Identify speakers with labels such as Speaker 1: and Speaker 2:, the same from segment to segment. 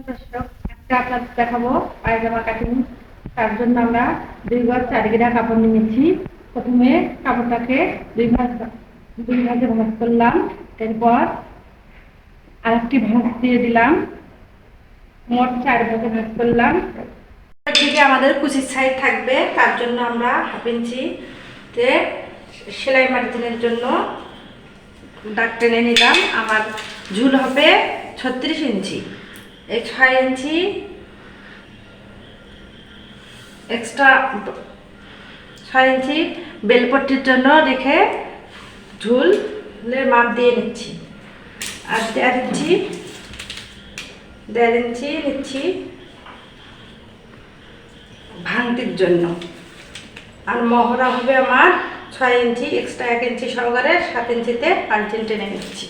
Speaker 1: দর্শক, আজকে আপনাদের দেখাবো পায়জামা কাটিং। তার জন্য আমরা 2 গজ 4 গিরা কাপড় নিয়েছি। প্রথমে কাপড়টাকে দুই ভাঁজে ভাঁজ করলাম। এরপর আরেকটি ভাঁজ দিয়ে দিলাম। মোট 4 ভাঁজে ভাঁজ করলাম। দিকে আমাদের কুচির সাইড থাকবে, তার জন্য আমরা 1/2 ইঞ্চিতে সেলাই মার্জিনের জন্য দাগ টেনে নিলাম। আমার ঝুল হবে 36 ইঞ্চি। এই 6 ইঞ্চি এক্সট্রা 6 ইঞ্চি বেলপট্টির জন্য রেখে ঝুলের মাপ দিয়ে নিচ্ছি। আর 1.5 ইঞ্চি নিচ্ছি ভাঙতির জন্য। আর মহড়া হবে আমার 6 ইঞ্চি, এক্সট্রা 1 ইঞ্চি সহকারে 7 ইঞ্চিতে পাঞ্চিং টেনে নিচ্ছি।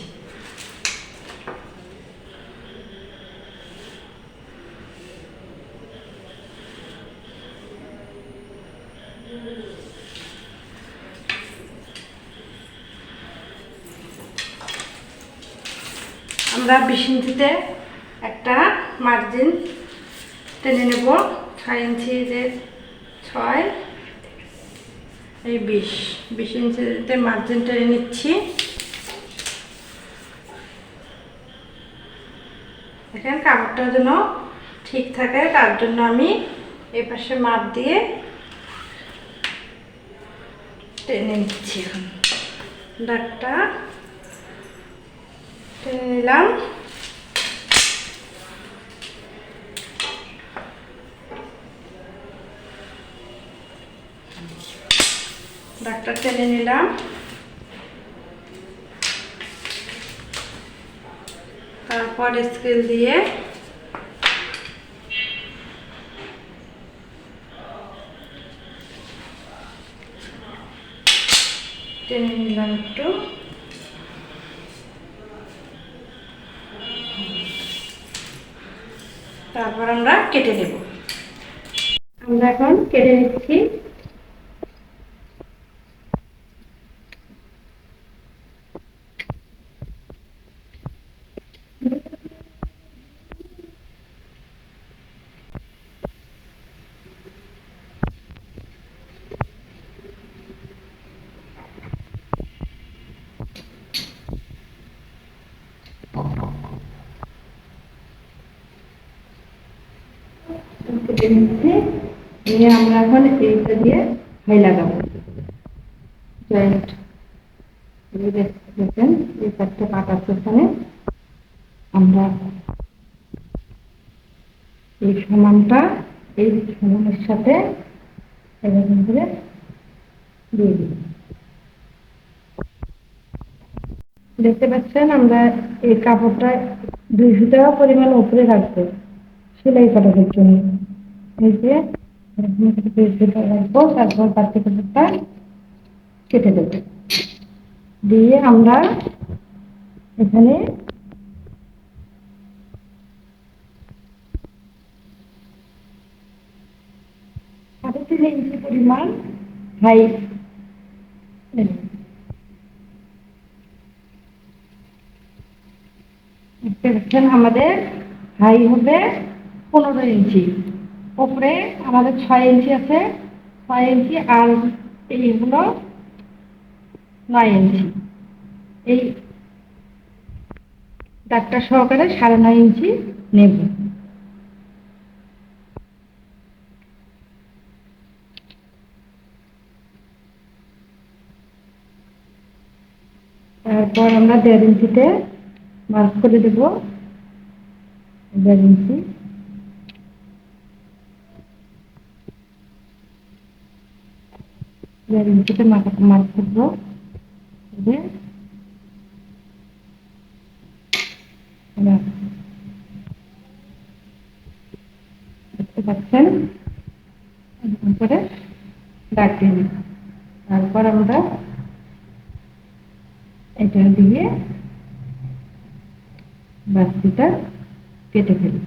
Speaker 1: আমরা 20 ইঞ্চিতে একটা মার্জিন টেনে নেব। 6 ইঞ্চি যে 6 এই 20 ইঞ্চিতে মার্জিন টেনে নিচ্ছি। এখানে কাপড়টা যেন ঠিক থাকে, তার জন্য আমি এই পাশে মাপ দিয়ে টেনে নিচ্ছি। এখন দাগটা টেনে নিলাম। দাগটা টেনে নিলাম। তারপর স্কেল দিয়ে টেনে নিলাম একটু। তারপর আমরা কেটে নেব। আমরা এখন কেটে নিচ্ছি। আমরা এখন এইটা দিয়ে হাই লাগাবো। জয়েন্ট দেখেন এই চারটে পাট আছে এখানে। আমরা এই সমানটা এই সমানের সাথে এরকম করে দিয়ে দিই। দেখতে পাচ্ছেন আমরা এই কাপড়টা 200 টাকা পরিমাণ উপরে রাখবো সেলাই কাটার জন্য। এই যে রাখবো, তারপর বাড়তি কাপড়টা কেটে দেবো। দিয়ে আমরা এখানে 3.5 ইঞ্চি পরিমাণ হাই আমাদের হাই হবে 15 ইঞ্চি। উপরে আমাদের 6 ইঞ্চি আছে, 6 ইঞ্চি আর এই হলো 9 ইঞ্চি। এই দাগটা সহকারে 9.5 ইঞ্চি নেব। তারপর আমরা 1.5 ইঞ্চিতে মার্ক করে দেব। 1.5 ইঞ্চি মার্ক করবো। দেখতে পাচ্ছেন এরকম করে দাগ দিয়ে দিই। তারপর আমরা এটা দিয়ে বাস্তিটা কেটে ফেলি।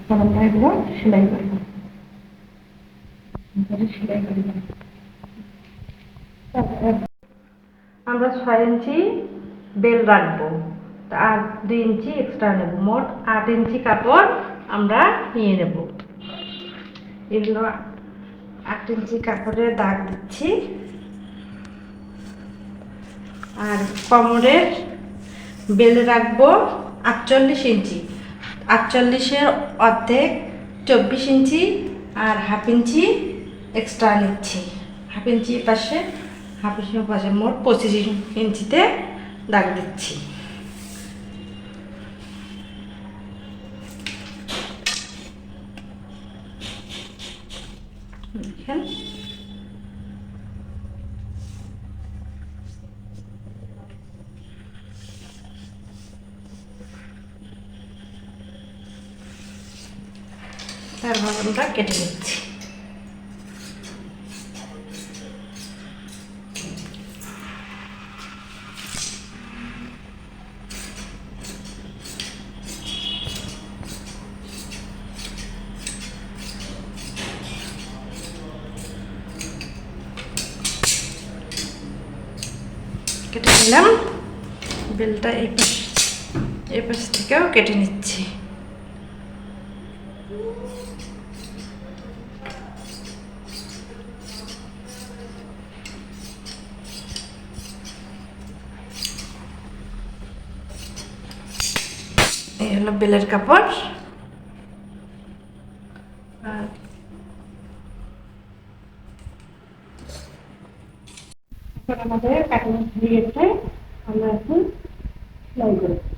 Speaker 1: এখন আমরা এগুলো সেলাই করব, সেলাই করে দেব। আমরা 6 ইঞ্চি বেল রাখবো, আর 2 ইঞ্চি এক্সট্রা নেব, মোট 8 ইঞ্চি কাপড় আমরা নিয়ে নেব। এগুলো 8 ইঞ্চি কাপড়ের দাগ দিচ্ছি। আর কোমরের বেল রাখবো 48 ইঞ্চি, 48-এর অর্ধেক 24 ইঞ্চি, আর হাফ ইঞ্চি এক্সট্রা নিচ্ছি। হাফ ইঞ্চি পাশে, হাফ ইঞ্চি পাশে, মোট 25 ইঞ্চিতে দাগ দিচ্ছি। দেখেন তারপর আমরা কেটে নিচ্ছি। কেটে নিলাম, বেলটা এই পাশ থেকেও কেটে নিচ্ছি। এই হলো বেলের কাপড়। আর এখন আমাদের কাটিং হয়ে গেছে, আমরা এখন সেলাই করব।